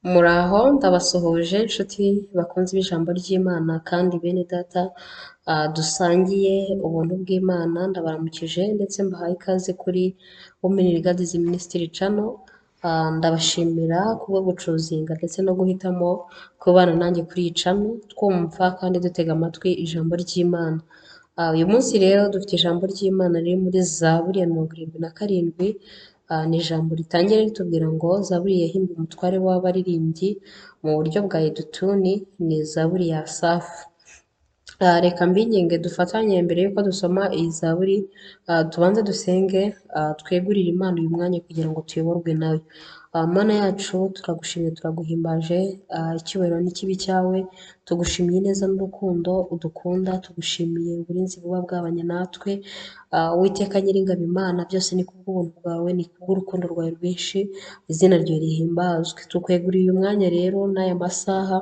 Muraho ndabasuhuje inshuti bakunze b'ijambo ry'Imana kandi bene data dusangiye ubuntu bw'Imana ndabaramukije ndetse mbahaye ikaze kuri Women Regarding Ministry Channel. Ndabashimira kubwo gucuzinga ndetse no guhitamo kubana nanjye kuri iyi channel twumva kandi dutega amatwi ijambo ry'Imana. Uyu munsi rero dufite ijambo ry'Imana riri muri Zaburi ya 77. Ni ijambo ritangira ritubwira ngo Zaburi yahimbiwe umutware w'abaririmbyi mu buryo bwa Yedutuni, ni Zaburi ya Asafu. Reka mbinginge dufatanye mbere y'uko dusoma iyi Zaburi, tubanze dusenge, twegurire Imana uyu mwanya kugira ngo tuyoborwe nayo. Mana yacu turagushimye turaguhimbaje, icyubahiro n'ikibi cyawe, tugushimiye neza n'urukundo udukunda, tugushimiye uburinzi buba bwabanye natwe. Uwiteka Nyiringabo Imana, byose ni kubw'ubuntu bwawe, ni kubw'urukundo rwawe rwinshi, izina ryawe rihimbazwe. Tukweguriye uyu mwanya rero n'aya masaha,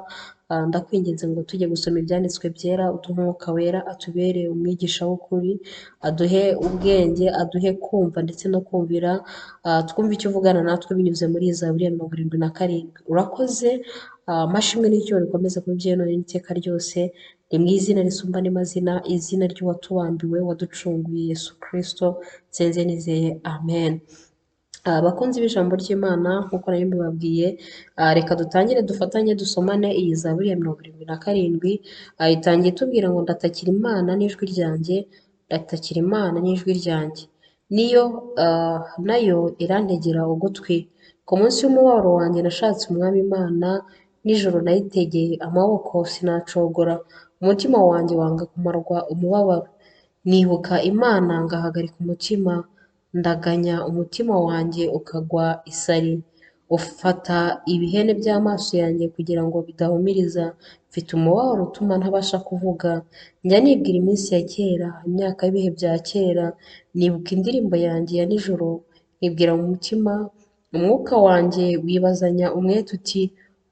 ndakwinginze ngo tujye gusoma ibyanditswe byera, uduhe umwuka wera atubere umwigisha w'ukuri, aduhe ubwenge, aduhe kumva ndetse no kumvira, twumve icyo uvugana natwe binyuze muri iyi Zaburi ya 77. Urakoze, amashimwe n'icyubahiro bikomeze kuba ibyawe none n'iteka ryose, ni mu izina risumba n'amazina, izina ry'uwatubambiwe waducunguye Yesu Kristo, nsenze nizeye amen. Abakunzi b'ijambo ry'Imana nk'uko nari mbibabwiye, reka dutangire dufatanye dusomane iyi Zaburi ya 77. Itangiye itubwira ngo ndatakira Imana n'ijwi ryanjye, ndatakira Imana n'ijwi ryanjye, niyo nayo irantegera ugutwi. Ku munsi w'umubabaro wanjye nashatse umwami Imana, nijoro nayitegeye amaboko sinacogora, umutima wanjye wanga kumarwa umubabaro. Nibuka Imana ngahagarika umutima, ndaganya umutima wanjye ukagwa isari. Ufata ibihene by'amaso yanjye kugira ngo bidahumiriza, mfite umubabaro utuma ntabasha kuvuga. Njya nibwira iminsi ya kera, imyaka y'ibihe bya kera, nibuka indirimbo yanjye ya nijoro, nibwira mu mutima, umwuka wanjye wibazanya umwete uti,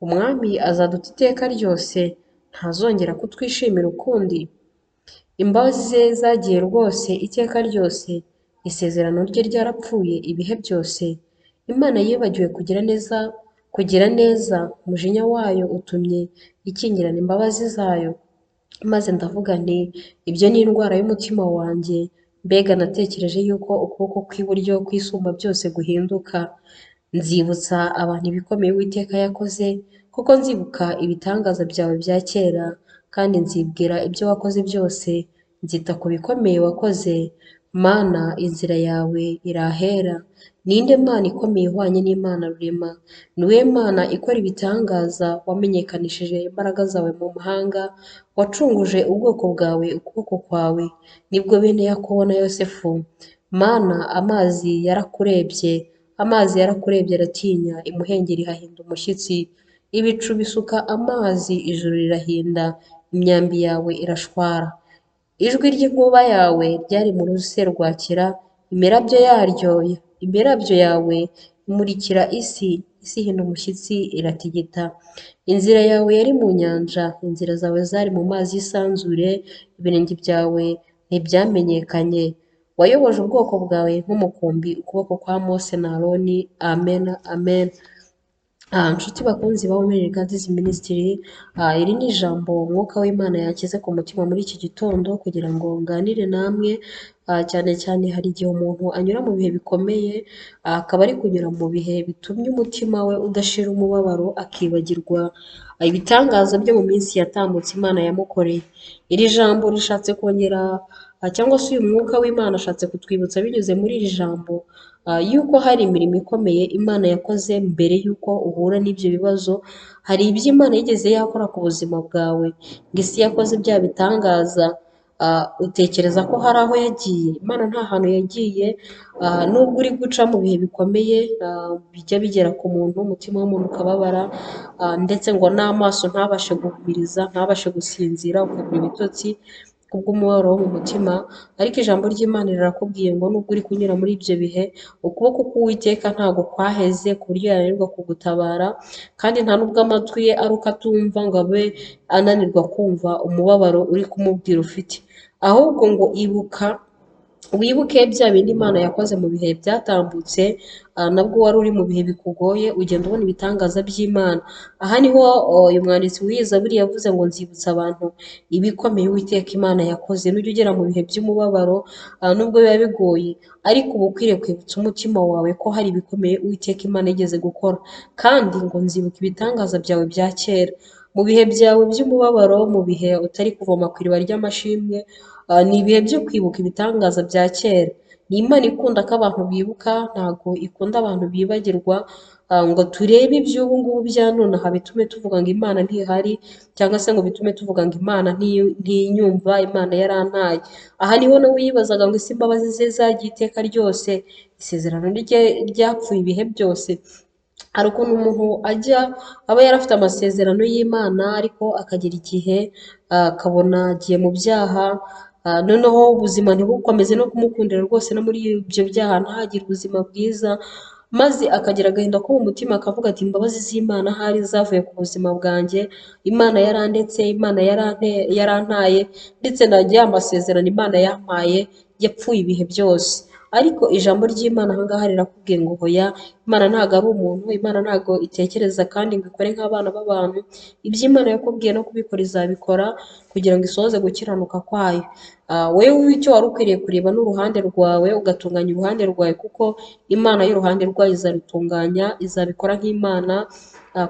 umwami azaduta iteka ryose, ntazongera kutwishimira ukundi. Imbabazi ze zagiye rwose iteka ryose, isezerano rye ryarapfuye ibihe byose. Imana yibagiwe kugira neza, umujinya wayo utumye ikingirana imbabazi zayo. Maze ndavuga nti, ibyo ni indwara y'umutima wanjye, mbega natekereje yuko ukuboko kw'iburyo kwisumba byose guhinduka. Nzibutsa abantu ibikomeye Uwiteka yakoze, kuko nzibuka ibitangaza byawe bya kera, kandi nzibwira ibyo wakoze byose. Nzita ku bikomeye wakoze. Mana, inzira yawe irahera. Ninde Mana ikomeye ihwanye n'Imana rurema? Ni wowe Mana ikora ibitangaza, wamenyekanishije imbaraga zawe mu mahanga, wacunguje ubwoko bwawe ukuboko kwawe, nibwo bene Yakobo na Yosefu. Mana, amazi yarakurebye aratinya, imuhengeri hahinda umushyitsi. Ibicu bisuka amazi, ijuru rirahinda, imyambi yawe irashwara. Ijwi ry'inkuba yawe ryari mu ruserwakira, imirabyo yawe imurikira isi, isi ihinda umushyitsi iratigita. Inzira yawe yari mu nyanja, inzira zawe zari mu mazi y'isanzure, ibirenge byawe ntibyamenyekanye. Wayoboje ubwoko bwawe nk'umukumbi, ukuboko kwa Mose na Aroni. Amen, amen. Nshuti bakunzi ba Women Regarding Ministry, iri ni ijambo umwuka w'Imana yakize ku mutima muri iki gitondo kugira ngo nganire namwe. Cyane cyane hari igihe umuntu anyura mu bihe bikomeye, akaba ari kunyura mu bihe bitumye umutima we udashira umubabaro, akibagirwa ibitangaza byo mu minsi yatambutse Imana yamukoreye. Iri jambo rishatse kongera cyangwa se uyu mwuka w'Imana ashatse kutwibutsa binyuze muri iri jambo, yuko hari imirimo ikomeye Imana yakoze mbere yuko uhura n'ibyo bibazo. Hari ibyo Imana yigeze yakora ku buzima bwawe, ngo isi yakoze bya bitangaza, utekereza ko hari aho yagiye. Imana nta hantu yagiye. Nubwo uri guca mu bihe bikomeye, bijya bigera ku muntu, umutima w'umuntu ukababara, ndetse ngo n'amaso ntabashe guhumiriza, ntabashe gusinzira, ukabura ibitotsi kubw'umubabaro wo mu mutima. Ariko ijambo ry'Imana rirakubwiye ngo nubwo uri kunyura muri ibyo bihe, ukuboko k'Uwiteka ntabwo kwaheze ku buryo yananirwa kugutabara, kandi nta nubwo amatwi ye ari uko atumva ngo abe ananirwa kumva umubabaro uri kumubwira ufite. Ahubwo ngo ibuka wibuke bya bindi Imana yakoze mu bihe byatambutse, nabwo wari uri mu bihe bikugoye ugenda ubona ibitangaza by'Imana. Aha niho uyu mwanditsi w'iyi Zaburi yavuze ngo nzibutsa abantu ibikomeye Uwiteka Imana yakoze. Nujya ugera mu bihe by'umubabaro, nubwo biba bigoye, ariko uba ukwiriye kwibutsa umutima wawe ko hari ibikomeye Uwiteka Imana yigeze gukora, kandi ngo nzibuka ibitangaza byawe bya kera. Mu bihe byawe by'umubabaro, mu bihe utari kuvoma ku iriba ry'amashimwe, ni ibihe byo kwibuka ibitangaza bya kera. Ni Imana ikunda ko abantu bibuka, ntabwo ikunda abantu bibagirwa, ngo turebe iby'ubu ngubu bya none aha bitume tuvuga ngo Imana ntihari, cyangwa se ngo bitume tuvuga ngo Imana ntinyumva, Imana yarantaye. Aha niho nawe yibazaga ngo ese imbabazi ze zagiye iteka ryose, isezerano rye ryapfuye ibihe byose. Hari ukuntu umuntu aba yarafite amasezerano y'Imana, ariko akagera igihe akabona agiye mu byaha, noneho ubuzima ntibukomeze no kumukundira rwose, no muri ibyo byaha ntagire ubuzima bwiza, maze akagira agahinda ko mu mutima akavuga ati imbabazi z'Imana ahari zavuye ku buzima bwanjye, Imana yarandetse, Imana yarantaye, ndetse nanjye ya masezerano Imana yampaye yapfuye ibihe byose. Ariko ijambo ry'Imana aha ngaha rirakubwiye ngo hoya, Imana ntabwo ari umuntu, Imana ntabwo itekereza kandi ngo ikore nk'abana b'abantu. Ibyo Imana yakubwiye no kubikora izabikora kugira ngo isohoze gukiranuka kwayo. Wowe icyo wari ukwiriye kureba n'uruhande rwawe, ugatunganya uruhande rwawe, kuko Imana y'uruhande rwayo izarutunganya, izabikora nk'Imana,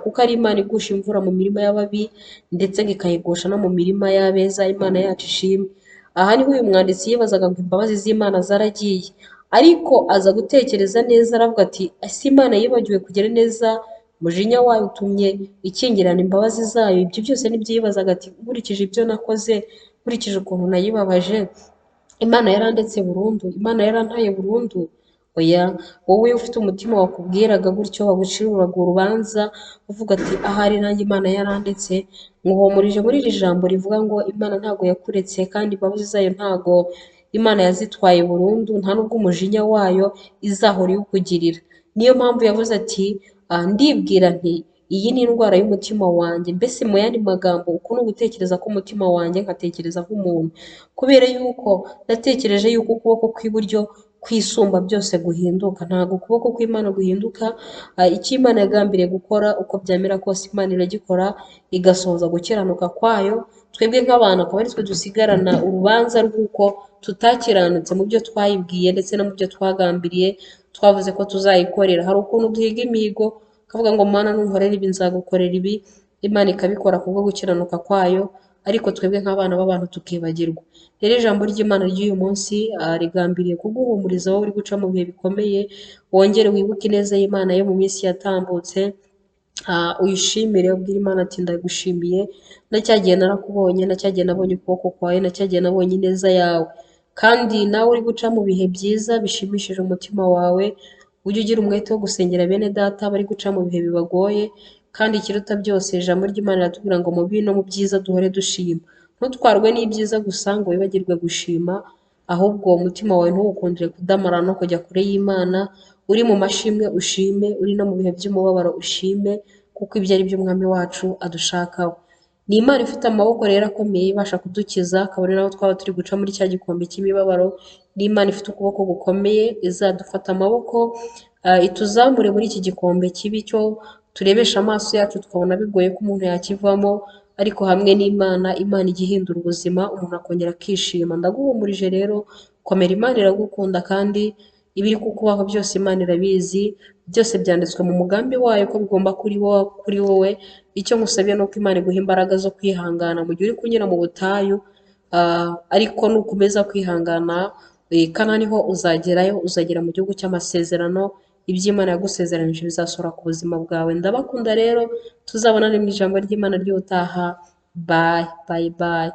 kuko ari Imana igusha imvura mu mirima y'ababi, ndetse ngo ikayigusha no mu mirima y'abeza. Imana yacu ishimwe. Aha niho uyu mwanditsi yibazaga ngo imbabazi z'Imana zaragiye, ariko aza gutekereza neza aravuga ati ese Imana yibagiwe kugira neza, umujinya wayo utumye ikingirana imbabazi zayo. Ibyo byose nibyo yibazaga ati nkurikije ibyo nakoze, nkurikije ukuntu nayibabaje, Imana yarandetse burundu, Imana yarantaye burundu. Oya, wowe ufite umutima wakubwiraga gutyo, waguciruraga urubanza uvuga ati ahari nanjye Imana yarandetse, nkuhumurije muri iri jambo rivuga ngo Imana ntabwo yakuretse, kandi imbabazi zayo ntabwo Imana yazitwaye burundu, nta nubwo umujinya wayo izahora iwukugirira. Niyo mpamvu yavuze ati ndibwira nti iyi ni indwara y'umutima wanjye. Mbese mu yandi magambo, uku ni ugutekereza k'umutima wanjye, nkatekereza nk'umuntu, kubera yuko natekereje yuko ukuboko kw'iburyo kwisumba byose guhinduka. Ntabwo ukuboko kw'Imana guhinduka. Icyo Imana yagambiriye gukora uko byamera kose, Imana iragikora igasohoza gukiranuka kwayo. Twebwe nk'abantu akaba ari twe dusigarana urubanza rw'uko tutakiranutse mu byo twayibwiye, ndetse no mu byo twagambiriye twavuze ko tuzayikorera. Hari ukuntu duhiga imihigo akavuga ngo Mana nunkorera ibi nzagukorera ibi, Imana ikabikora kubwo gukiranuka kwayo, ariko twebwe nk'abana b'abantu tukibagirwa. Rero ijambo ry'Imana ry'uyu munsi rigambiriye kuguhumuriza wowe uri guca mu bihe bikomeye, wongere wibuke ineza y'Imana yo mu minsi yatambutse, uyishimire ubwire Imana ati ndagushimiye, na cya gihe narakubonye, na cya gihe nabonye ukuboko kwawe, na cya gihe nabonye ineza yawe. Kandi nawe uri guca mu bihe byiza bishimishije umutima wawe, ujye ugira umwete wo gusengera bene data bari guca mu bihe bibagoye, kandi ikiruta byose ijambo ry'Imana riratubwira ngo mu bibi no mu byiza duhore dushima. Ntutwarwe n'ibyiza gusa ngo wibagirwe gushima, ahubwo umutima wawe ntuwukundire kudamara no kujya kure y'Imana. Uri mu mashimwe ushime, uri no mu bihe by'umubabaro ushime, kuko ibyo ari byo Umwami wacu adushakaho. Ni Imana ifite amaboko rero akomeye ibasha kudukiza, kabone naho twaba turi guca muri cya gikombe cy'imibabaro. Ni Imana ifite ukuboko gukomeye, izadufata amaboko, ituzamure muri iki gikombe kibi cyo turebesha amaso yacu tukabona bigoye ko umuntu yakivamo, ariko hamwe n'Imana, Imana ijya ihindura ubuzima, umuntu akongera akishima. Ndaguhumurije rero, komera, Imana iragukunda, kandi ibiri kukubaho byose Imana irabizi, byose byanditswe mu mugambi wayo ko bigomba kuri wowe. Icyo ngusabiye ni uko Imana iguha imbaraga zo kwihangana mu gihe uri kunyura mu butayu, ariko nukomeza kwihangana, Kanani ho uzagerayo, uzagera mu gihugu cy'amasezerano. Ibyo Imana yagusezeranije bizasohora ku buzima bwawe. Ndabakunda rero, tuzabonane mu ijambo ry'Imana ry'ubutaha. Bye bye bye.